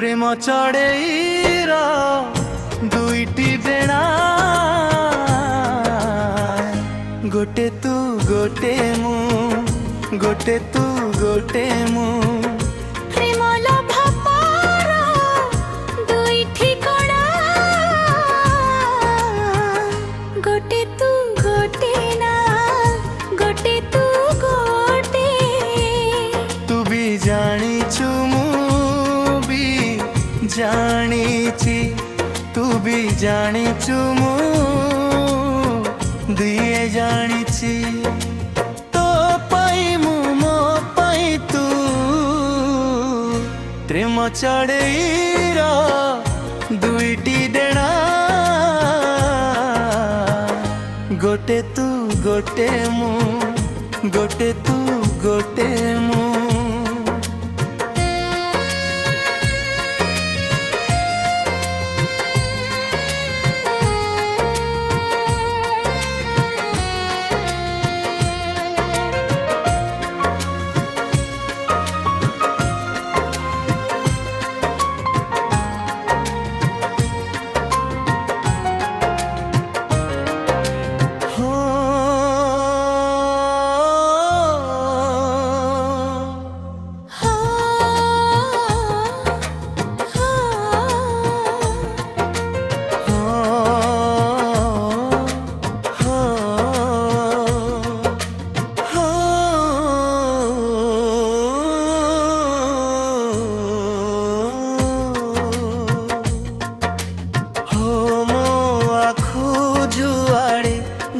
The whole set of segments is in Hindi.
प्रेम चढ़ेईर दुईटी डेणा गोटे तू गोटे मु गोटे तू गोटे मु प्रेम लभापर दुईटी कणा गोटे तू गोटे ना गोटे तू गोटे तू भी जानिछु मु भी जानिछि तू भी जानिछु मु दिए जानिछि तो पाई मु मो पाई तू प्रेम चढ़ेईर दुईटी डेणा गोटे तू गोटे मु गोटे तू गोटे मु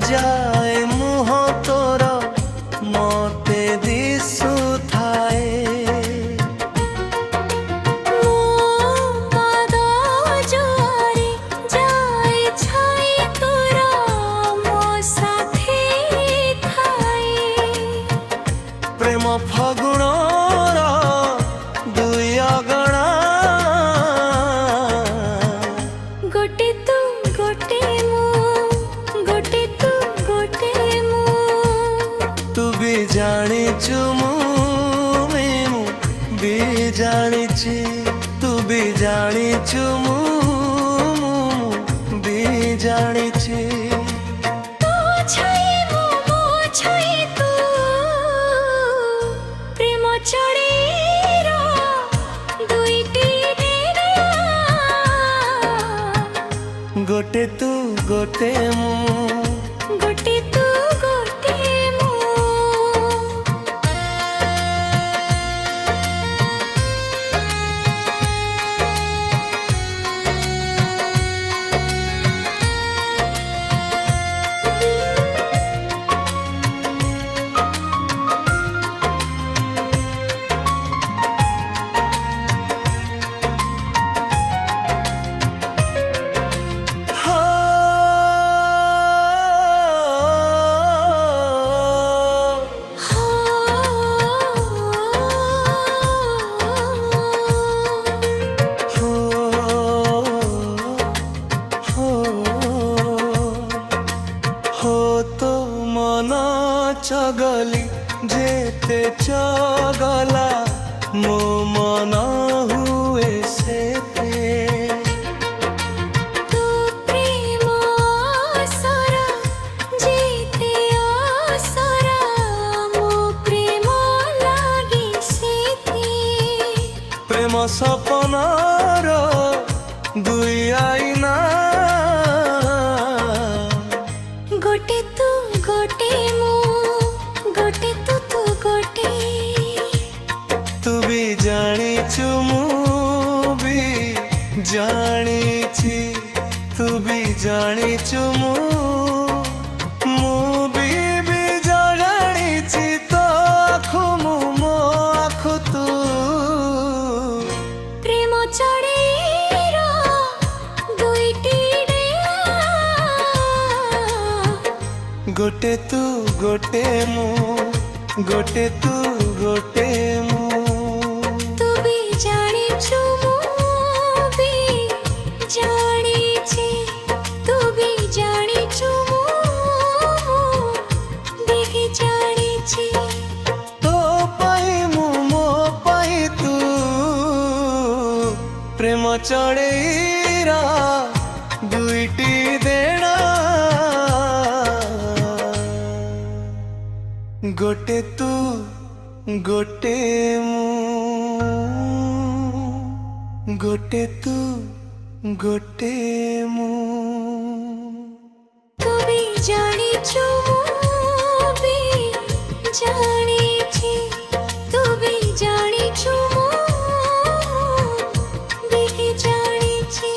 जाए मुह तोर मते दिसु थाए मो पाद जोरे जाए छाई तोर मो साथे थाए प्रेम फगुणर दुई अगणा गोटे तू गोटे मु गोटे तू गोटे मु तू भी जानिछु मु भी जानिछि तू भी जानिछु मु भी जानिछि तो छाई मो मो छाई तू प्रेम चढ़ेईर दुईटी डेणा गोटे तू गोटे मु गोटे तू गोटे मु चगली जेते चगला मो मन हुए सेते तू प्रेम आसरा जेते आसरा मो प्रेम लागी सेते प्रेम सपनार दुई आईना गोटे तू गोटे मु गोटे तू तू गोटे तू भी जानिछु मु भी जानिछि तू भी जानिछु मु भी जानिछि तो आखु मु मो आखु तू प्रेम चढ़ेईर दुईटी डेणा गोटे तू गोटे मु गोटे तू गोटे मु तू भी जानिछु मु भी जानिछि तू भी जानिछु मु भी जानिछि तो पाई मु मो पाई तू ଚଢ଼େଇର ଦୁଇଟି ଦେଣ, ଗୋଟେ ତୁ ଗୋଟେ ମୁଁ, ଗୋଟେ ତୁ ଗୋଟେ ମୁଁ। तू भी जानिଛୁ ମୁଁ ବି ଜାଣିଛି, ତୁ ବି ଜାଣିଛୁ ମୁଁ ବି ଜାଣିଛି।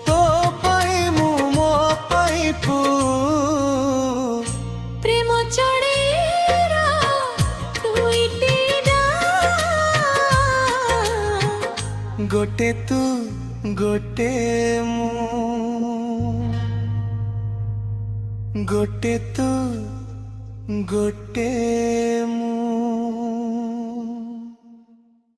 ତୋ ପାଇଁ ମୁଁ ମୋ ପାଇଁ ତୁ, ପ୍ରେମ ଚଢ଼େଇର ଦୁଇଟି ଡାଳ, ଗୋଟେ ତୁ ଗୋଟେ ମୁଁ, ଗୋଟେ ତୁ ଗୋଟେ ମୁଁ।